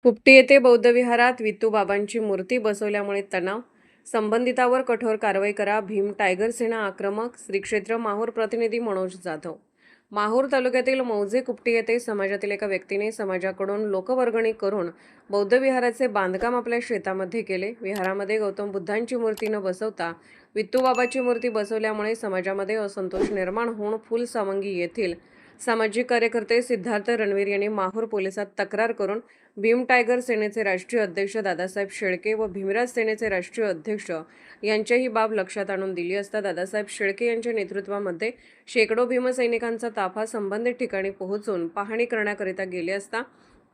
कुपटी येथे बौद्ध विहारात विठ्ठोबाबांची मूर्ती बसवल्यामुळे तणाव. संबंधितावर कठोर कारवाई करा. भीम टायगर सेना आक्रमक. श्री क्षेत्र माहूर प्रतिनिधी मनोज जाधव. माहूर तालुक्यातील मौजे कुपटी येथे समाजातील एका व्यक्तीने समाजाकडून लोकवर्गणी करून बौद्ध विहाराचे बांधकाम आपल्या शेतामध्ये केले. विहारामध्ये गौतम बुद्धांची मूर्ती न बसवता विठ्ठोबाबाची मूर्ती बसवल्यामुळे समाजामध्ये असंतोष निर्माण होऊन फुलसावंगी येथील सामाजिक कार्यकर्ते सिद्धार्थ रणवीर यांनी माहूर पोलिसात तक्रार करून भीम टायगर सेनेचे राष्ट्रीय अध्यक्ष दादासाहेब शेळके व भीमराज सेनेचे राष्ट्रीय अध्यक्ष यांची ही बाब लक्षात आणून दिली असता दादासाहेब शेळके यांच्या नेतृत्वामध्ये शेकडो भीमसैनिकांचा ताफा संबंधित ठिकाणी पोहोचून पाहणी करण्याकरिता गेले असता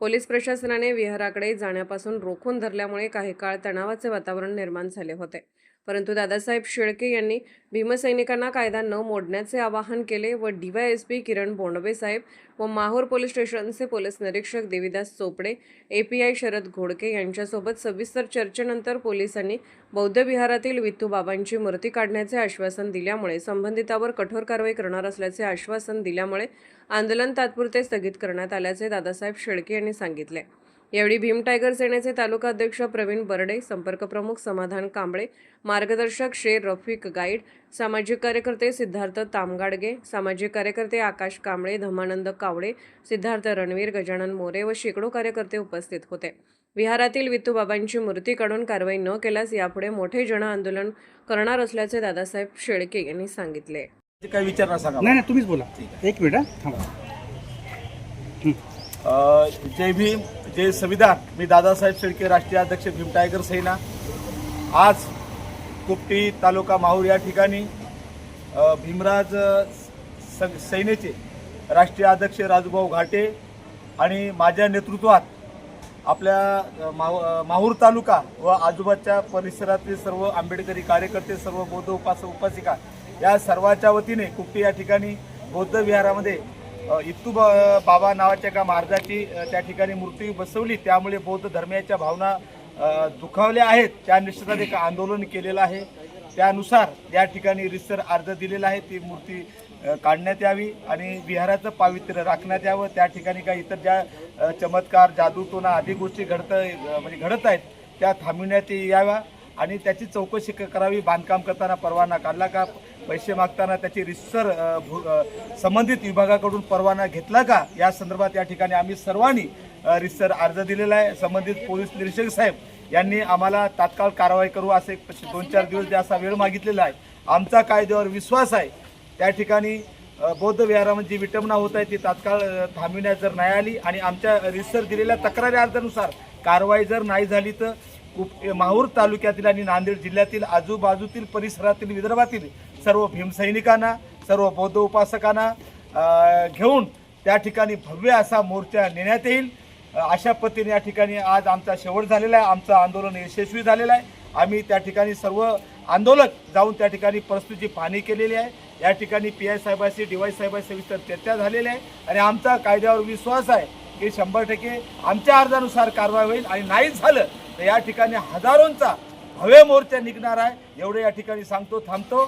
पोलीस प्रशासनाने विहाराकडे जाण्यापासून रोखून धरल्यामुळे काही काळ तणावाचे वातावरण निर्माण झाले होते. परंतु दादासाहेब शेळके यांनी भीमसैनिकांना कायदा न मोडण्याचे आवाहन केले व DYSP किरण बोंडवे साहेब व माहूर पोलीस स्टेशनचे पोलीस निरीक्षक देवीदास चोपडे, API शरद घोडके यांच्यासोबत सविस्तर चर्चेनंतर पोलिसांनी बौद्ध विहारातील विठ्ठोबाबांची मूर्ती काढण्याचे आश्वासन दिल्यामुळे संबंधितावर कठोर कारवाई करणार असल्याचे आश्वासन दिल्यामुळे आंदोलन तात्पुरते स्थगित करण्यात आल्याचे दादासाहेब शेळके यांनी सांगितले. यावेळी भीम टायगर सेनेचे तालुका अध्यक्ष प्रवीण बर्डे, संपर्क प्रमुख समाधान कांबळे, मार्गदर्शक शेर रफिक गाईड, सामाजिक कार्यकर्ते सिद्धार्थ तामगाडगे, सामाजिक कार्यकर्ते आकाश कांबळे, धमानंद कावडे, सिद्धार्थ रणवीर, गजानन मोरे व शेकडो कार्यकर्ते उपस्थित होते. विहारातील विठ्ठोबाबांची मूर्ती काढून कारवाई न केल्यास यापुढे मोठे जन आंदोलन करणार असल्याचे दादासाहेब शेळके यांनी सांगितले. काय विचारणार सांगा. नाही तुम्हीच बोला. एक मिनिट थांबा. जय भीम, जय संविधान. मी दादासाहेब शेळके, राष्ट्रीय अध्यक्ष भीम टायगर सेना. आज कुपटी तालुका माहूर या ठिकाणी भीमराज सेनेचे राष्ट्रीय अध्यक्ष राजूभाऊ घाटे आणि माझ्या नेतृत्वात आपल्या माहूर तालुका व आजूबाजूच्या परिसरातील सर्व आंबेडकरी कार्यकर्ते, सर्व बौद्ध उपासक उपासिका या सर्वांच्या वतीने कुपटी या ठिकाणी बौद्ध विहारामध्ये विठ्ठोबा नावाच्या एका महाराजाची त्या ठिकाणी मूर्ती बसवली. त्यामुळे बौद्ध धर्मियाच्या भावना दुखावल्या आहेत. त्या निश्चितच एक आंदोलन केलेलं आहे. त्यानुसार या ठिकाणी रितसर अर्ज दिलेला आहे. ती मूर्ती काढण्यात यावी आणि विहाराचं पावित्र्य राखण्यात यावं. त्या ठिकाणी काही इतर ज्या चमत्कार, जादूटोणा आदी गोष्टी घडत आहेत त्या थांबविण्यात याव्या आणि त्याची चौकशी करावी. बांधकाम करताना परवाना काढला का, पैसे मागताना त्याची रितसर संबंधित विभागाकडून परवाना घेतला का, या संदर्भात या ठिकाणी आम्ही सर्वांनी रितसर अर्ज दिलेला आहे. संबंधित पोलीस निरीक्षक साहेब यांनी आम्हाला तात्काळ कारवाई करू असे 2-4 दिवस असा वेळ मागितलेला आहे. आमचा कायद्यावर विश्वास आहे. त्या ठिकाणी बौद्ध विहारामध्ये जी विटंबना होत आहे ती तात्काळ थांबविण्यात जर नाही आली आणि आमच्या रितसर दिलेल्या तक्रारी अर्जानुसार कारवाई जर नाही झाली तर माहूर तालुक्यातील आणि नांदेड जिल्ह्यातील आजूबाजूतील परिसरातील विदर्भातील सर्व भीमसैनिकांना, सर्व बौद्ध उपासकांना घेऊन त्या ठिकाणी भव्य असा मोर्चा नेण्यात येईल. अशा पद्धतीने या ठिकाणी आज आमचा शेवट झालेला आहे. आमचं आंदोलन यशस्वी झालेलं आहे. आम्ही त्या ठिकाणी सर्व आंदोलक जाऊन त्या ठिकाणी परिस्थितीची पाहणी केलेली आहे. या ठिकाणी PI साहेबांशी, DY साहेबांशी सविस्तर चर्चा झालेली आहे आणि आमचा कायद्यावर विश्वास आहे की 100% आमच्या अर्जानुसार कारवाई होईल आणि नाही झालं तर या ठिकाणी हजारोंचा भव्य मोर्चा निघणार आहे. एवढे या ठिकाणी सांगतो, थांबतो.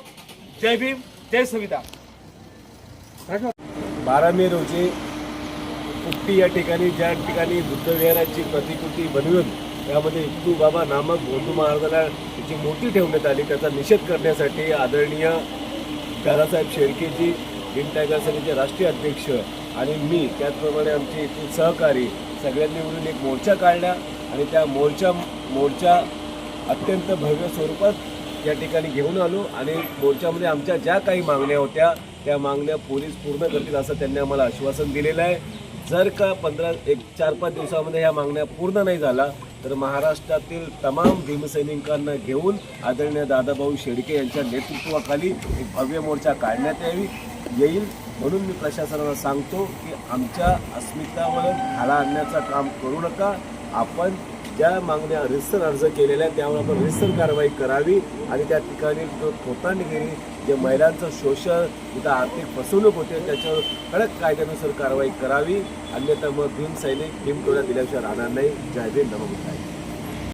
जय भीम, जय संविधान. 12 मे रोजी कुपटी या ठिकाणी ज्या ठिकाणी बुद्ध विहाराची प्रतिकृती बनवून त्यामध्ये विठ्ठोबा नामक बौद्ध महाराजाला त्याची मूर्ती ठेवण्यात आली, त्याचा निषेध करण्यासाठी आदरणीय दादासाहेब शेळकेजी, भीम टायगर सेनेचे राष्ट्रीय अध्यक्ष आणि मी, त्याचप्रमाणे आमचे इथले सहकारी सगळ्यांनी मिळून एक मोर्चा काढला आणि त्या मोर्चा अत्यंत भव्य स्वरूपात या ठिकाणी घेऊन आलो आणि मोर्चामध्ये आमच्या ज्या काही मागण्या होत्या त्या मागण्या पोलीस पूर्ण करतील असं त्यांनी आम्हाला आश्वासन दिलेलं आहे. जर का 4-5 दिवसामध्ये ह्या मागण्या पूर्ण नाही झाला तर महाराष्ट्रातील तमाम भीमसैनिकांना घेऊन आदरणीय दादाभाऊ शेळके यांच्या नेतृत्वाखाली एक भव्य मोर्चा काढण्यात येईल. म्हणून मी प्रशासनाला सांगतो की आमच्या अस्मितावर घाला आणण्याचं काम करू नका. आपण ज्या मागण्या रितसर अर्ज केलेल्या आहेत त्यावर आपण रितसर कारवाई करावी आणि त्या ठिकाणी जो खोतांडगिरी, जे महिलांचं शोषण, तिथं आर्थिक फसवणूक होते त्याच्यावर कडक कायद्यानुसार कारवाई करावी. अन्यथा मग भीम सैनिक भीम टोळ्या दिल्याशिवाय राहणार नाही. जय भीम, नमो बुद्धाय.